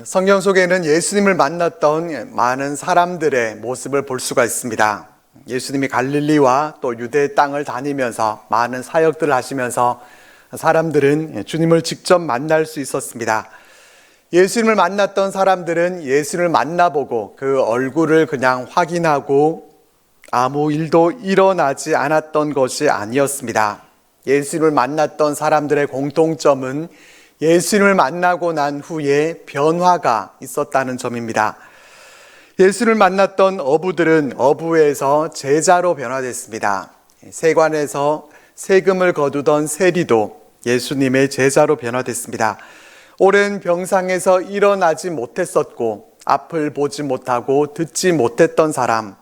성경 속에는 예수님을 만났던 많은 사람들의 모습을 볼 수가 있습니다. 예수님이 갈릴리와 또 유대 땅을 다니면서 많은 사역들을 하시면서 사람들은 주님을 직접 만날 수 있었습니다. 예수님을 만났던 사람들은 예수님을 만나보고 그 얼굴을 그냥 확인하고 아무 일도 일어나지 않았던 것이 아니었습니다. 예수님을 만났던 사람들의 공통점은 예수님을 만나고 난 후에 변화가 있었다는 점입니다. 예수를 만났던 어부들은 어부에서 제자로 변화됐습니다. 세관에서 세금을 거두던 세리도 예수님의 제자로 변화됐습니다. 오랜 병상에서 일어나지 못했었고 앞을 보지 못하고 듣지 못했던 사람,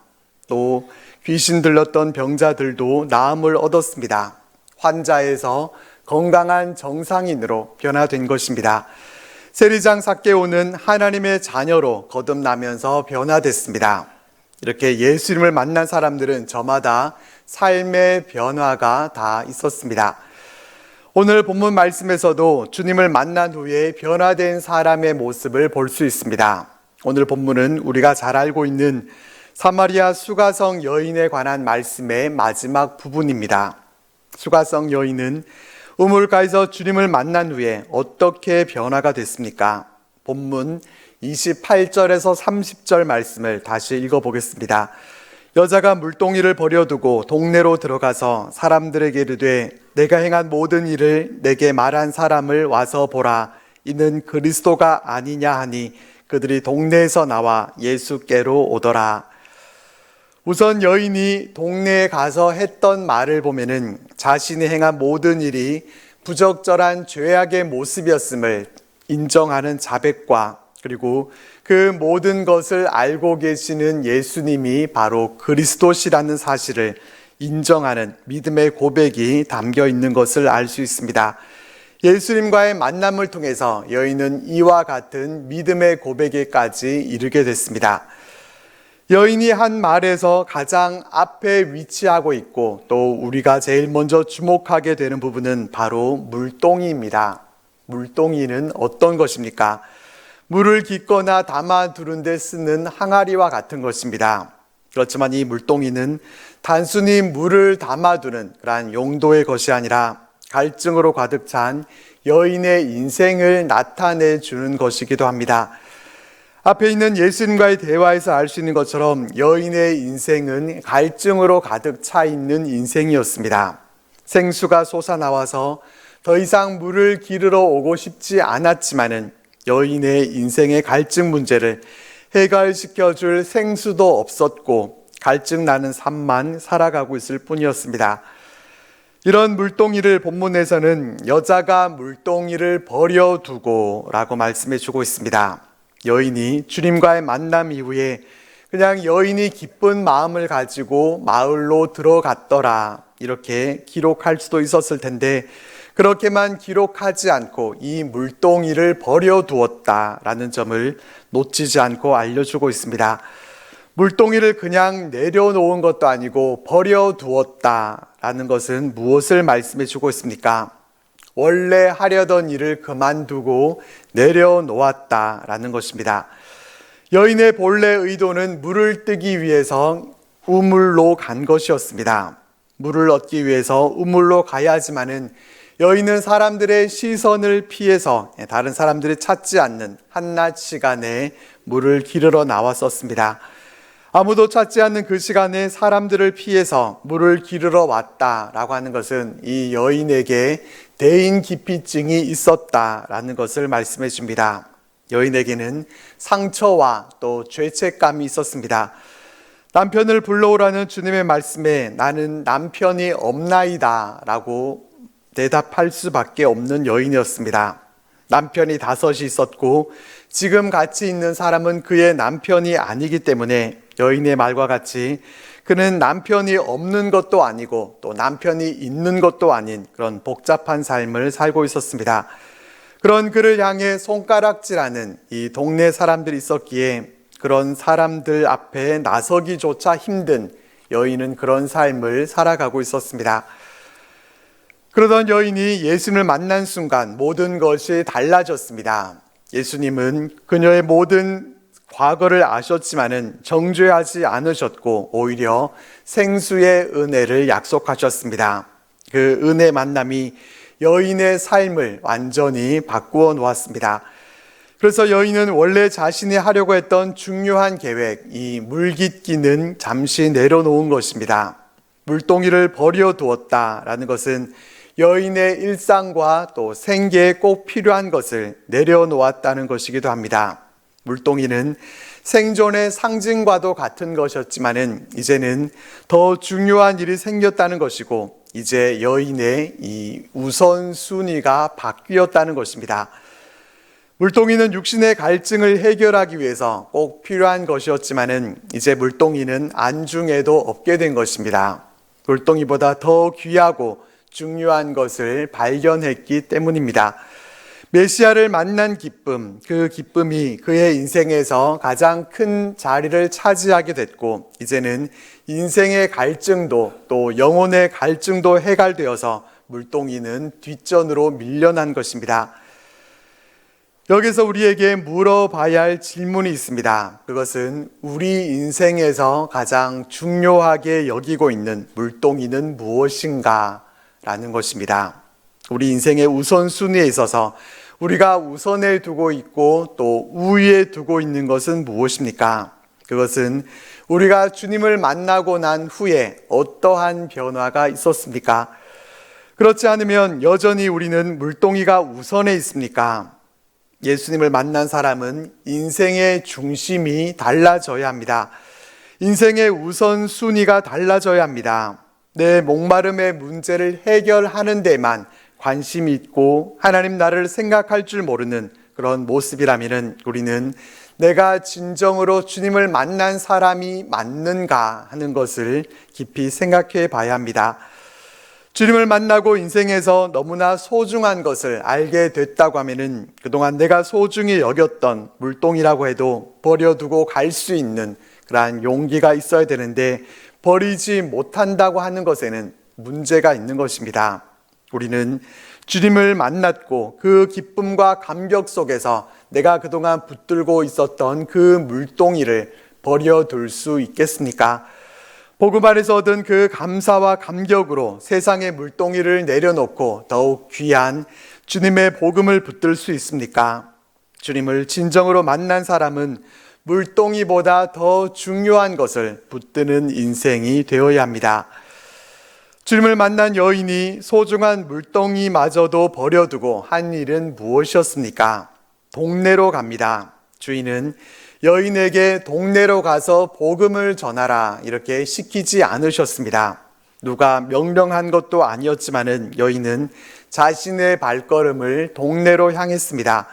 또 귀신 들렸던 병자들도 나음을 얻었습니다. 환자에서 건강한 정상인으로 변화된 것입니다. 세리장 삭개오는 하나님의 자녀로 거듭나면서 변화됐습니다. 이렇게 예수님을 만난 사람들은 저마다 삶의 변화가 다 있었습니다. 오늘 본문 말씀에서도 주님을 만난 후에 변화된 사람의 모습을 볼 수 있습니다. 오늘 본문은 우리가 잘 알고 있는 사마리아 수가성 여인에 관한 말씀의 마지막 부분입니다. 수가성 여인은 우물가에서 주님을 만난 후에 어떻게 변화가 됐습니까? 본문 28절에서 30절 말씀을 다시 읽어보겠습니다. 여자가 물동이를 버려두고 동네로 들어가서 사람들에게 이르되 내가 행한 모든 일을 내게 말한 사람을 와서 보라. 이는 그리스도가 아니냐 하니 그들이 동네에서 나와 예수께로 오더라. 우선 여인이 동네에 가서 했던 말을 보면은 자신이 행한 모든 일이 부적절한 죄악의 모습이었음을 인정하는 자백과 그리고 그 모든 것을 알고 계시는 예수님이 바로 그리스도시라는 사실을 인정하는 믿음의 고백이 담겨 있는 것을 알 수 있습니다. 예수님과의 만남을 통해서 여인은 이와 같은 믿음의 고백에까지 이르게 됐습니다. 여인이 한 말에서 가장 앞에 위치하고 있고 또 우리가 제일 먼저 주목하게 되는 부분은 바로 물동이입니다. 물동이는 어떤 것입니까? 물을 깃거나 담아두는 데 쓰는 항아리와 같은 것입니다. 그렇지만 이 물동이는 단순히 물을 담아두는 그러한 용도의 것이 아니라 갈증으로 가득 찬 여인의 인생을 나타내 주는 것이기도 합니다. 앞에 있는 예수님과의 대화에서 알 수 있는 것처럼 여인의 인생은 갈증으로 가득 차 있는 인생이었습니다. 생수가 솟아나와서 더 이상 물을 기르러 오고 싶지 않았지만은 여인의 인생의 갈증 문제를 해결시켜줄 생수도 없었고 갈증 나는 삶만 살아가고 있을 뿐이었습니다. 이런 물동이를 본문에서는 여자가 물동이를 버려두고 라고 말씀해 주고 있습니다. 여인이 주님과의 만남 이후에 그냥 여인이 기쁜 마음을 가지고 마을로 들어갔더라 이렇게 기록할 수도 있었을 텐데 그렇게만 기록하지 않고 이 물동이를 버려두었다라는 점을 놓치지 않고 알려주고 있습니다. 물동이를 그냥 내려놓은 것도 아니고 버려두었다라는 것은 무엇을 말씀해 주고 있습니까? 원래 하려던 일을 그만두고 내려놓았다라는 것입니다. 여인의 본래 의도는 물을 뜨기 위해서 우물로 간 것이었습니다. 물을 얻기 위해서 우물로 가야지만은 여인은 사람들의 시선을 피해서 다른 사람들이 찾지 않는 한낮 시간에 물을 기르러 나왔었습니다. 아무도 찾지 않는 그 시간에 사람들을 피해서 물을 기르러 왔다라고 하는 것은 이 여인에게 대인기피증이 있었다라는 것을 말씀해 줍니다. 여인에게는 상처와 또 죄책감이 있었습니다. 남편을 불러오라는 주님의 말씀에 나는 남편이 없나이다 라고 대답할 수밖에 없는 여인이었습니다. 남편이 5이 있었고 지금 같이 있는 사람은 그의 남편이 아니기 때문에 여인의 말과 같이 그는 남편이 없는 것도 아니고 또 남편이 있는 것도 아닌 그런 복잡한 삶을 살고 있었습니다. 그런 그를 향해 손가락질하는 이 동네 사람들이 있었기에 그런 사람들 앞에 나서기조차 힘든 여인은 그런 삶을 살아가고 있었습니다. 그러던 여인이 예수님을 만난 순간 모든 것이 달라졌습니다. 예수님은 그녀의 모든 과거를 아셨지만은 정죄하지 않으셨고 오히려 생수의 은혜를 약속하셨습니다. 그 은혜 만남이 여인의 삶을 완전히 바꾸어 놓았습니다. 그래서 여인은 원래 자신이 하려고 했던 중요한 계획, 이 물깃기는 잠시 내려놓은 것입니다. 물동이를 버려두었다라는 것은 여인의 일상과 또 생계에 꼭 필요한 것을 내려놓았다는 것이기도 합니다. 물동이는 생존의 상징과도 같은 것이었지만은 이제는 더 중요한 일이 생겼다는 것이고 이제 여인의 이 우선순위가 바뀌었다는 것입니다. 물동이는 육신의 갈증을 해결하기 위해서 꼭 필요한 것이었지만은 이제 물동이는 안중에도 없게 된 것입니다. 물동이보다 더 귀하고 중요한 것을 발견했기 때문입니다. 메시아를 만난 기쁨, 그 기쁨이 그의 인생에서 가장 큰 자리를 차지하게 됐고 이제는 인생의 갈증도 또 영혼의 갈증도 해결되어서 물동이는 뒷전으로 밀려난 것입니다. 여기서 우리에게 물어봐야 할 질문이 있습니다. 그것은 우리 인생에서 가장 중요하게 여기고 있는 물동이는 무엇인가? 라는 것입니다. 우리 인생의 우선순위에 있어서 우리가 우선에 두고 있고 또 우위에 두고 있는 것은 무엇입니까? 그것은 우리가 주님을 만나고 난 후에 어떠한 변화가 있었습니까? 그렇지 않으면 여전히 우리는 물동이가 우선에 있습니까? 예수님을 만난 사람은 인생의 중심이 달라져야 합니다. 인생의 우선순위가 달라져야 합니다. 내 목마름의 문제를 해결하는 데만 관심이 있고 하나님 나를 생각할 줄 모르는 그런 모습이라면 우리는 내가 진정으로 주님을 만난 사람이 맞는가 하는 것을 깊이 생각해 봐야 합니다. 주님을 만나고 인생에서 너무나 소중한 것을 알게 됐다고 하면은 그동안 내가 소중히 여겼던 물동이라고 해도 버려두고 갈 수 있는 그러한 용기가 있어야 되는데 버리지 못한다고 하는 것에는 문제가 있는 것입니다. 우리는 주님을 만났고 그 기쁨과 감격 속에서 내가 그동안 붙들고 있었던 그 물동이를 버려둘 수 있겠습니까? 복음 안에서 얻은 그 감사와 감격으로 세상의 물동이를 내려놓고 더욱 귀한 주님의 복음을 붙들 수 있습니까? 주님을 진정으로 만난 사람은 물동이보다 더 중요한 것을 붙드는 인생이 되어야 합니다. 주님을 만난 여인이 소중한 물동이마저도 버려두고 한 일은 무엇이었습니까? 동네로 갑니다. 주인은 여인에게 동네로 가서 복음을 전하라 이렇게 시키지 않으셨습니다. 누가 명령한 것도 아니었지만은 여인은 자신의 발걸음을 동네로 향했습니다.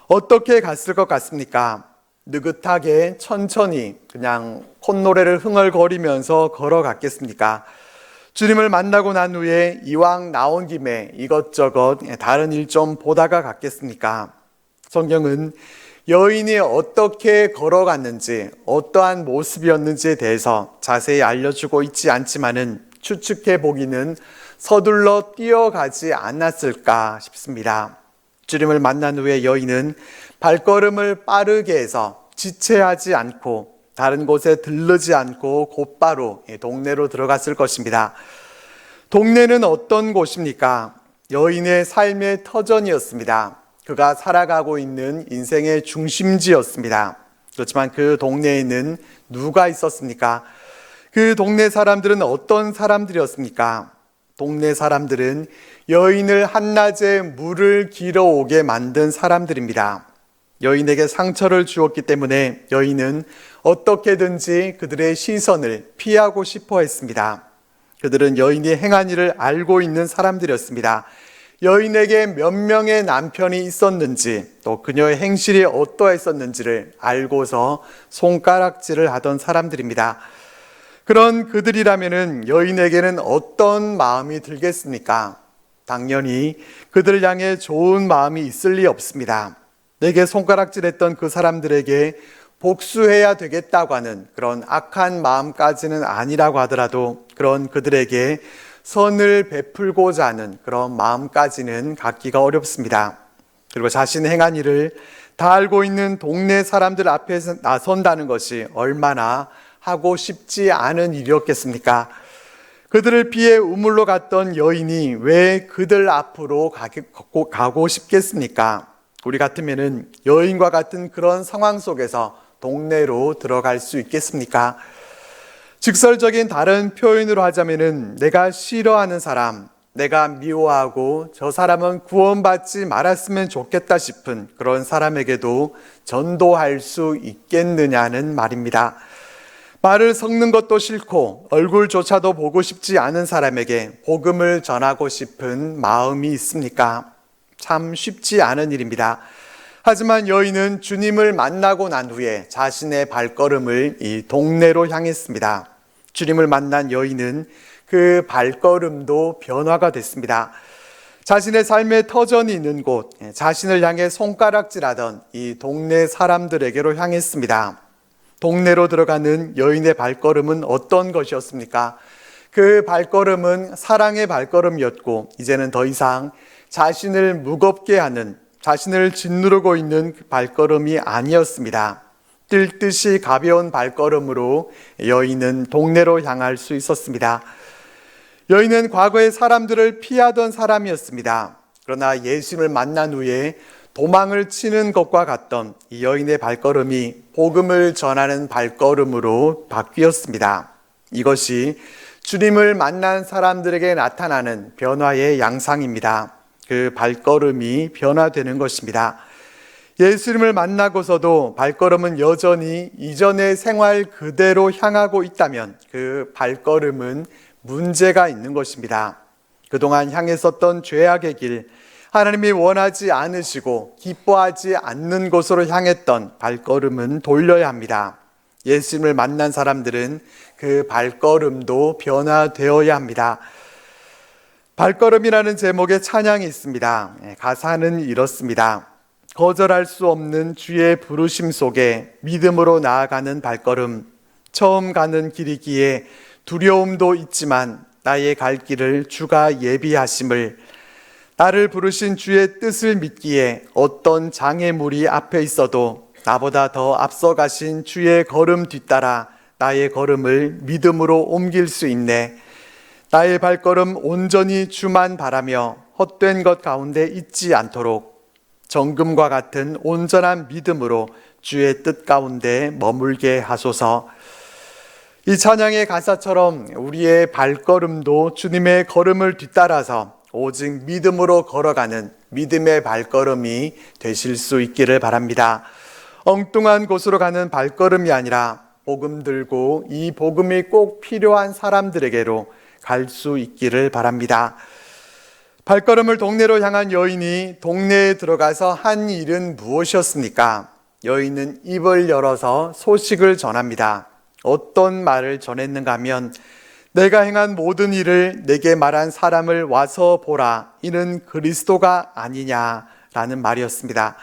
어떻게 갔을 것 같습니까? 느긋하게 천천히 그냥 콧노래를 흥얼거리면서 걸어갔겠습니까? 주님을 만나고 난 후에 이왕 나온 김에 이것저것 다른 일 좀 보다가 갔겠습니까? 성경은 여인이 어떻게 걸어갔는지 어떠한 모습이었는지에 대해서 자세히 알려주고 있지 않지만은 추측해 보기는 서둘러 뛰어가지 않았을까 싶습니다. 주님을 만난 후에 여인은 발걸음을 빠르게 해서 지체하지 않고 다른 곳에 들르지 않고 곧바로 동네로 들어갔을 것입니다. 동네는 어떤 곳입니까? 여인의 삶의 터전이었습니다. 그가 살아가고 있는 인생의 중심지였습니다. 그렇지만 그 동네에는 누가 있었습니까? 그 동네 사람들은 어떤 사람들이었습니까? 동네 사람들은 여인을 한낮에 물을 길어오게 만든 사람들입니다. 여인에게 상처를 주었기 때문에 여인은 어떻게든지 그들의 시선을 피하고 싶어 했습니다. 그들은 여인이 행한 일을 알고 있는 사람들이었습니다. 여인에게 몇 명의 남편이 있었는지 또 그녀의 행실이 어떠했었는지를 알고서 손가락질을 하던 사람들입니다. 그런 그들이라면 여인에게는 어떤 마음이 들겠습니까? 당연히 그들을 향해 좋은 마음이 있을 리 없습니다. 내게 손가락질했던 그 사람들에게 복수해야 되겠다고 하는 그런 악한 마음까지는 아니라고 하더라도 그런 그들에게 선을 베풀고자 하는 그런 마음까지는 갖기가 어렵습니다. 그리고 자신의 행한 일을 다 알고 있는 동네 사람들 앞에서 나선다는 것이 얼마나 하고 싶지 않은 일이었겠습니까? 그들을 피해 우물로 갔던 여인이 왜 그들 앞으로 가고 싶겠습니까? 우리 같으면은 여인과 같은 그런 상황 속에서 동네로 들어갈 수 있겠습니까? 직설적인 다른 표현으로 하자면은 내가 싫어하는 사람, 내가 미워하고 저 사람은 구원받지 말았으면 좋겠다 싶은 그런 사람에게도 전도할 수 있겠느냐는 말입니다. 말을 섞는 것도 싫고 얼굴조차도 보고 싶지 않은 사람에게 복음을 전하고 싶은 마음이 있습니까? 참 쉽지 않은 일입니다. 하지만 여인은 주님을 만나고 난 후에 자신의 발걸음을 이 동네로 향했습니다. 주님을 만난 여인은 그 발걸음도 변화가 됐습니다. 자신의 삶의 터전이 있는 곳, 자신을 향해 손가락질하던 이 동네 사람들에게로 향했습니다. 동네로 들어가는 여인의 발걸음은 어떤 것이었습니까? 그 발걸음은 사랑의 발걸음이었고 이제는 더 이상 자신을 무겁게 하는, 자신을 짓누르고 있는 발걸음이 아니었습니다. 뛸 듯이 가벼운 발걸음으로 여인은 동네로 향할 수 있었습니다. 여인은 과거에 사람들을 피하던 사람이었습니다. 그러나 예수님을 만난 후에 도망을 치는 것과 같던 이 여인의 발걸음이 복음을 전하는 발걸음으로 바뀌었습니다. 이것이 주님을 만난 사람들에게 나타나는 변화의 양상입니다. 그 발걸음이 변화되는 것입니다. 예수님을 만나고서도 발걸음은 여전히 이전의 생활 그대로 향하고 있다면 그 발걸음은 문제가 있는 것입니다. 그동안 향했었던 죄악의 길, 하나님이 원하지 않으시고 기뻐하지 않는 곳으로 향했던 발걸음은 돌려야 합니다. 예수님을 만난 사람들은 그 발걸음도 변화되어야 합니다. 발걸음이라는 제목의 찬양이 있습니다. 가사는 이렇습니다. 거절할 수 없는 주의 부르심 속에 믿음으로 나아가는 발걸음, 처음 가는 길이기에 두려움도 있지만 나의 갈 길을 주가 예비하심을, 나를 부르신 주의 뜻을 믿기에 어떤 장애물이 앞에 있어도 나보다 더 앞서가신 주의 걸음 뒤따라 나의 걸음을 믿음으로 옮길 수 있네. 나의 발걸음 온전히 주만 바라며 헛된 것 가운데 있지 않도록 정금과 같은 온전한 믿음으로 주의 뜻 가운데 머물게 하소서. 이 찬양의 가사처럼 우리의 발걸음도 주님의 걸음을 뒤따라서 오직 믿음으로 걸어가는 믿음의 발걸음이 되실 수 있기를 바랍니다. 엉뚱한 곳으로 가는 발걸음이 아니라 복음 들고 이 복음이 꼭 필요한 사람들에게로 갈 수 있기를 바랍니다. 발걸음을 동네로 향한 여인이 동네에 들어가서 한 일은 무엇이었습니까? 여인은 입을 열어서 소식을 전합니다. 어떤 말을 전했는가 하면 내가 행한 모든 일을 내게 말한 사람을 와서 보라. 이는 그리스도가 아니냐라는 말이었습니다.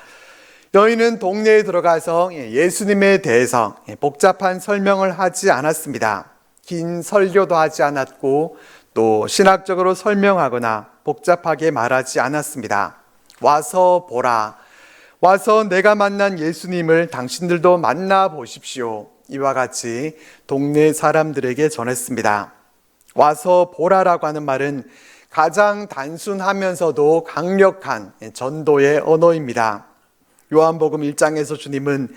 여인은 동네에 들어가서 예수님에 대해서 복잡한 설명을 하지 않았습니다. 긴 설교도 하지 않았고 또 신학적으로 설명하거나 복잡하게 말하지 않았습니다. 와서 보라. 와서 내가 만난 예수님을 당신들도 만나보십시오. 이와 같이 동네 사람들에게 전했습니다. 와서 보라라고 하는 말은 가장 단순하면서도 강력한 전도의 언어입니다. 요한복음 1장에서 주님은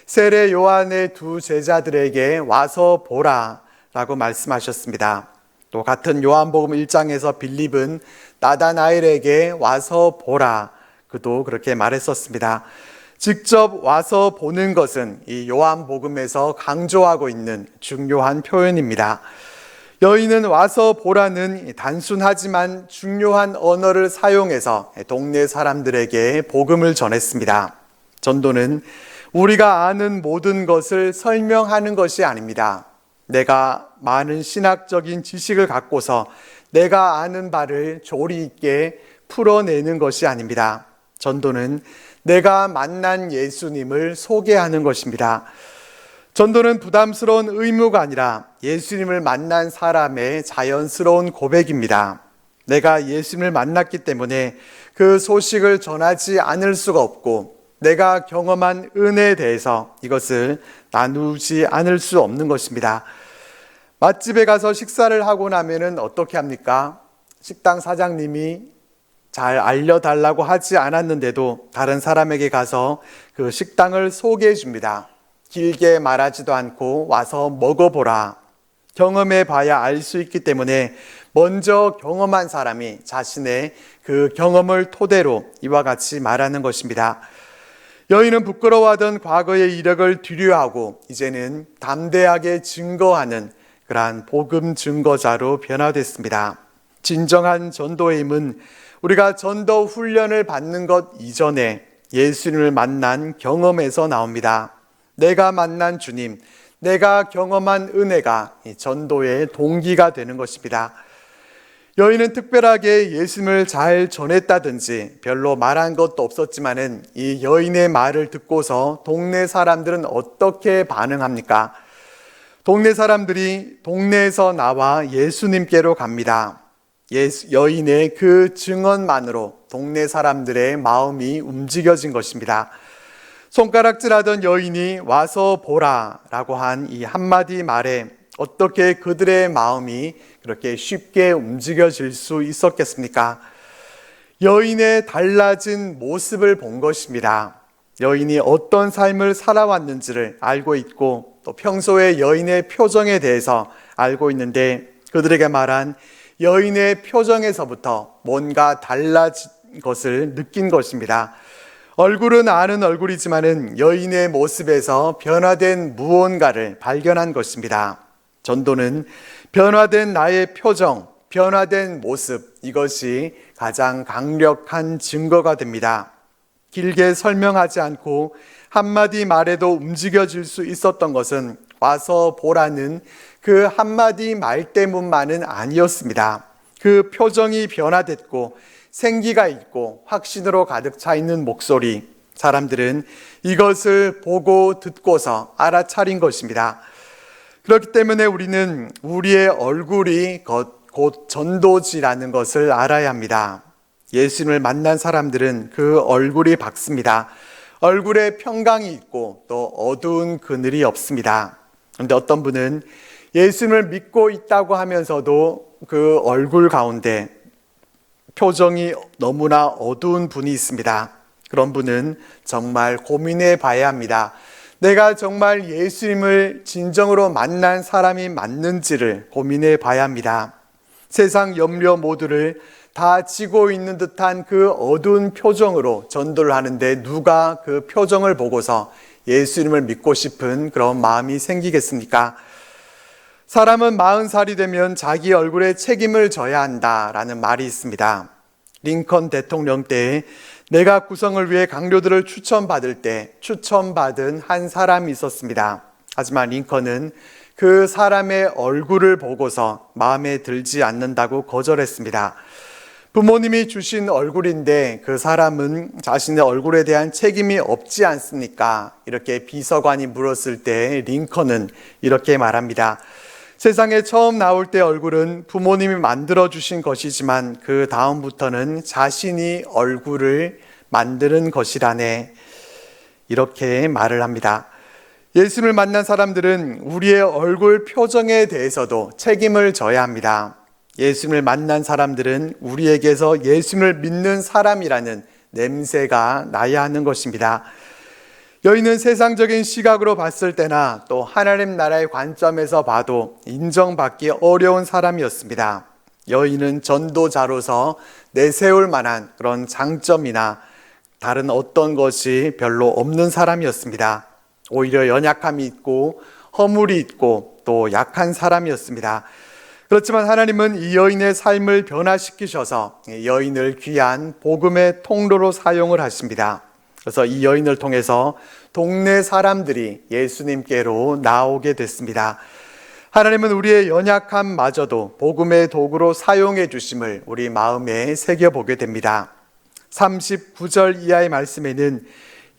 세례 요한의 두 제자들에게 와서 보라라고 말씀하셨습니다. 또 같은 요한복음 1장에서 빌립은 나다나엘에게 와서 보라, 그도 그렇게 말했었습니다. 직접 와서 보는 것은 이 요한복음에서 강조하고 있는 중요한 표현입니다. 여인은 와서 보라는 단순하지만 중요한 언어를 사용해서 동네 사람들에게 복음을 전했습니다. 전도는 우리가 아는 모든 것을 설명하는 것이 아닙니다. 내가 많은 신학적인 지식을 갖고서 내가 아는 바를 조리 있게 풀어내는 것이 아닙니다. 전도는 내가 만난 예수님을 소개하는 것입니다. 전도는 부담스러운 의무가 아니라 예수님을 만난 사람의 자연스러운 고백입니다. 내가 예수님을 만났기 때문에 그 소식을 전하지 않을 수가 없고 내가 경험한 은혜에 대해서 이것을 나누지 않을 수 없는 것입니다. 맛집에 가서 식사를 하고 나면은 어떻게 합니까? 식당 사장님이 잘 알려달라고 하지 않았는데도 다른 사람에게 가서 그 식당을 소개해 줍니다. 길게 말하지도 않고 와서 먹어보라. 경험해 봐야 알 수 있기 때문에 먼저 경험한 사람이 자신의 그 경험을 토대로 이와 같이 말하는 것입니다. 여인은 부끄러워하던 과거의 이력을 뒤로하고 이제는 담대하게 증거하는 그러한 복음 증거자로 변화됐습니다. 진정한 전도의 힘은 우리가 전도 훈련을 받는 것 이전에 예수님을 만난 경험에서 나옵니다. 내가 만난 주님, 내가 경험한 은혜가 전도의 동기가 되는 것입니다. 여인은 특별하게 예수님을 잘 전했다든지 별로 말한 것도 없었지만은 이 여인의 말을 듣고서 동네 사람들은 어떻게 반응합니까? 동네 사람들이 동네에서 나와 예수님께로 갑니다. 여인의 그 증언만으로 동네 사람들의 마음이 움직여진 것입니다. 손가락질하던 여인이 와서 보라 라고 한 이 한마디 말에 어떻게 그들의 마음이 그렇게 쉽게 움직여질 수 있었겠습니까? 여인의 달라진 모습을 본 것입니다. 여인이 어떤 삶을 살아왔는지를 알고 있고 또 평소에 여인의 표정에 대해서 알고 있는데 그들에게 말한 여인의 표정에서부터 뭔가 달라진 것을 느낀 것입니다. 얼굴은 아는 얼굴이지만은 여인의 모습에서 변화된 무언가를 발견한 것입니다. 전도는 변화된 나의 표정, 변화된 모습, 이것이 가장 강력한 증거가 됩니다. 길게 설명하지 않고 한마디 말에도 움직여질 수 있었던 것은 와서 보라는 그 한마디 말 때문만은 아니었습니다. 그 표정이 변화됐고 생기가 있고 확신으로 가득 차 있는 목소리, 사람들은 이것을 보고 듣고서 알아차린 것입니다. 그렇기 때문에 우리는 우리의 얼굴이 곧 전도지라는 것을 알아야 합니다. 예수님을 만난 사람들은 그 얼굴이 밝습니다. 얼굴에 평강이 있고 또 어두운 그늘이 없습니다. 그런데 어떤 분은 예수님을 믿고 있다고 하면서도 그 얼굴 가운데 표정이 너무나 어두운 분이 있습니다. 그런 분은 정말 고민해 봐야 합니다. 내가 정말 예수님을 진정으로 만난 사람이 맞는지를 고민해 봐야 합니다. 세상 염려 모두를 다 지고 있는 듯한 그 어두운 표정으로 전도를 하는데 누가 그 표정을 보고서 예수님을 믿고 싶은 그런 마음이 생기겠습니까? 사람은 40살이 되면 자기 얼굴에 책임을 져야 한다라는 말이 있습니다. 링컨 대통령 때에 내각 구성을 위해 강료들을 추천받을 때 추천받은 한 사람이 있었습니다. 하지만 링컨은 그 사람의 얼굴을 보고서 마음에 들지 않는다고 거절했습니다. 부모님이 주신 얼굴인데 그 사람은 자신의 얼굴에 대한 책임이 없지 않습니까? 이렇게 비서관이 물었을 때 링컨은 이렇게 말합니다. 세상에 처음 나올 때 얼굴은 부모님이 만들어주신 것이지만 그 다음부터는 자신이 얼굴을 만드는 것이라네. 이렇게 말을 합니다. 예수님을 만난 사람들은 우리의 얼굴 표정에 대해서도 책임을 져야 합니다. 예수님을 만난 사람들은 우리에게서 예수님을 믿는 사람이라는 냄새가 나야 하는 것입니다. 여인은 세상적인 시각으로 봤을 때나 또 하나님 나라의 관점에서 봐도 인정받기 어려운 사람이었습니다. 여인은 전도자로서 내세울 만한 그런 장점이나 다른 어떤 것이 별로 없는 사람이었습니다. 오히려 연약함이 있고 허물이 있고 또 약한 사람이었습니다. 그렇지만 하나님은 이 여인의 삶을 변화시키셔서 여인을 귀한 복음의 통로로 사용을 하십니다. 그래서 이 여인을 통해서 동네 사람들이 예수님께로 나오게 됐습니다. 하나님은 우리의 연약함마저도 복음의 도구로 사용해 주심을 우리 마음에 새겨보게 됩니다. 39절 이하의 말씀에는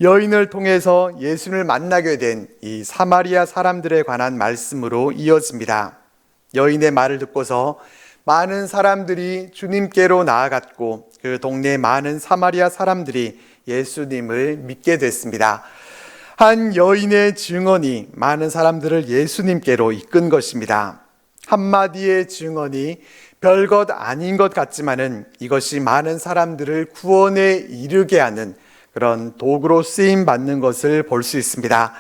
여인을 통해서 예수님을 만나게 된 이 사마리아 사람들에 관한 말씀으로 이어집니다. 여인의 말을 듣고서 많은 사람들이 주님께로 나아갔고 그 동네 많은 사마리아 사람들이 예수님을 믿게 됐습니다. 한 여인의 증언이 많은 사람들을 예수님께로 이끈 것입니다. 한마디의 증언이 별것 아닌 것 같지만은 이것이 많은 사람들을 구원에 이르게 하는 그런 도구로 쓰임 받는 것을 볼 수 있습니다.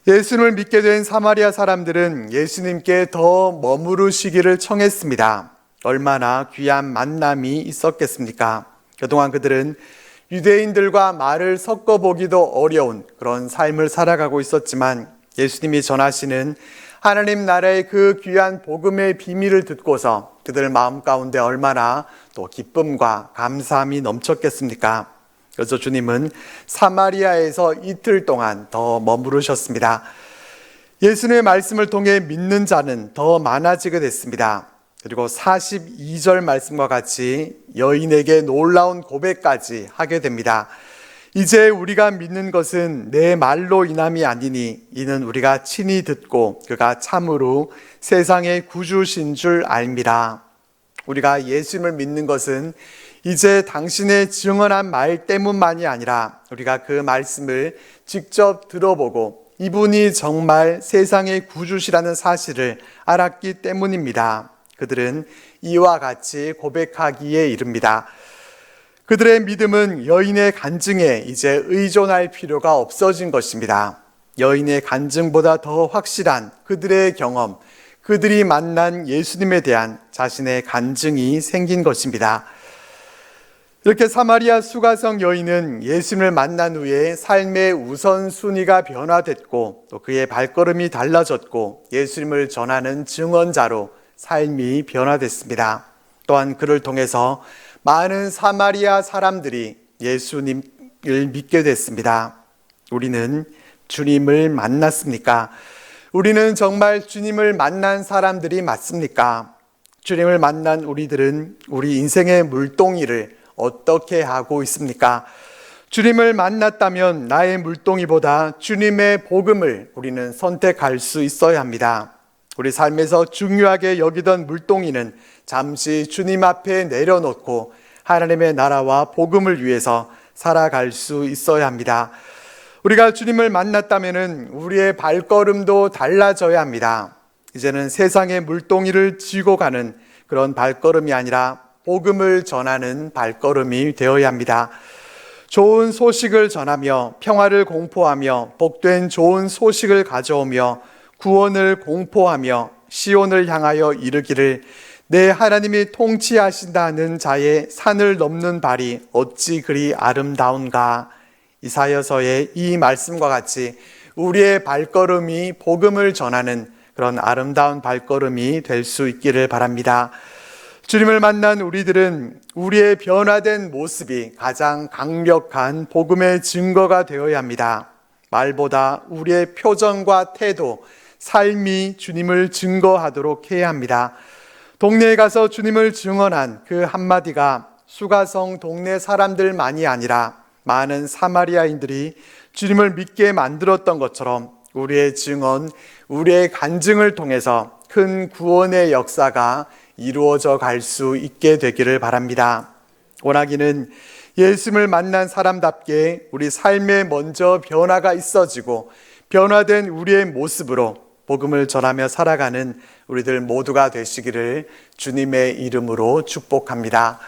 예수님을 믿게 된 사마리아 사람들은 예수님께 더 머무르시기를 청했습니다. 얼마나 귀한 만남이 있었겠습니까? 그동안 그들은 유대인들과 말을 섞어보기도 어려운 그런 삶을 살아가고 있었지만 예수님이 전하시는 하나님 나라의 그 귀한 복음의 비밀을 듣고서 그들 마음 가운데 얼마나 또 기쁨과 감사함이 넘쳤겠습니까? 그래서 주님은 사마리아에서 이틀 동안 더 머무르셨습니다. 예수님의 말씀을 통해 믿는 자는 더 많아지게 됐습니다. 그리고 42절 말씀과 같이 여인에게 놀라운 고백까지 하게 됩니다. 이제 우리가 믿는 것은 내 말로 인함이 아니니 이는 우리가 친히 듣고 그가 참으로 세상의 구주신 줄 알미라. 우리가 예수님을 믿는 것은 이제 당신의 증언한 말 때문만이 아니라 우리가 그 말씀을 직접 들어보고 이분이 정말 세상의 구주시라는 사실을 알았기 때문입니다. 그들은 이와 같이 고백하기에 이릅니다. 그들의 믿음은 여인의 간증에 이제 의존할 필요가 없어진 것입니다. 여인의 간증보다 더 확실한 그들의 경험, 그들이 만난 예수님에 대한 자신의 간증이 생긴 것입니다. 이렇게 사마리아 수가성 여인은 예수님을 만난 후에 삶의 우선순위가 변화됐고 또 그의 발걸음이 달라졌고 예수님을 전하는 증언자로 삶이 변화됐습니다. 또한 그를 통해서 많은 사마리아 사람들이 예수님을 믿게 됐습니다. 우리는 주님을 만났습니까? 우리는 정말 주님을 만난 사람들이 맞습니까? 주님을 만난 우리들은 우리 인생의 물동이를 어떻게 하고 있습니까? 주님을 만났다면 나의 물동이보다 주님의 복음을 우리는 선택할 수 있어야 합니다. 우리 삶에서 중요하게 여기던 물동이는 잠시 주님 앞에 내려놓고 하나님의 나라와 복음을 위해서 살아갈 수 있어야 합니다. 우리가 주님을 만났다면 우리의 발걸음도 달라져야 합니다. 이제는 세상의 물동이를 쥐고 가는 그런 발걸음이 아니라 복음을 전하는 발걸음이 되어야 합니다. 좋은 소식을 전하며 평화를 공포하며 복된 좋은 소식을 가져오며 구원을 공포하며 시온을 향하여 이르기를 내 하나님이 통치하신다는 자의 산을 넘는 발이 어찌 그리 아름다운가. 이사야서의 이 말씀과 같이 우리의 발걸음이 복음을 전하는 그런 아름다운 발걸음이 될 수 있기를 바랍니다. 주님을 만난 우리들은 우리의 변화된 모습이 가장 강력한 복음의 증거가 되어야 합니다. 말보다 우리의 표정과 태도, 삶이 주님을 증거하도록 해야 합니다. 동네에 가서 주님을 증언한 그 한마디가 수가성 동네 사람들만이 아니라 많은 사마리아인들이 주님을 믿게 만들었던 것처럼 우리의 증언, 우리의 간증을 통해서 큰 구원의 역사가 이루어져 갈 수 있게 되기를 바랍니다. 원하기는 예수님을 만난 사람답게 우리 삶에 먼저 변화가 있어지고 변화된 우리의 모습으로 복음을 전하며 살아가는 우리들 모두가 되시기를 주님의 이름으로 축복합니다.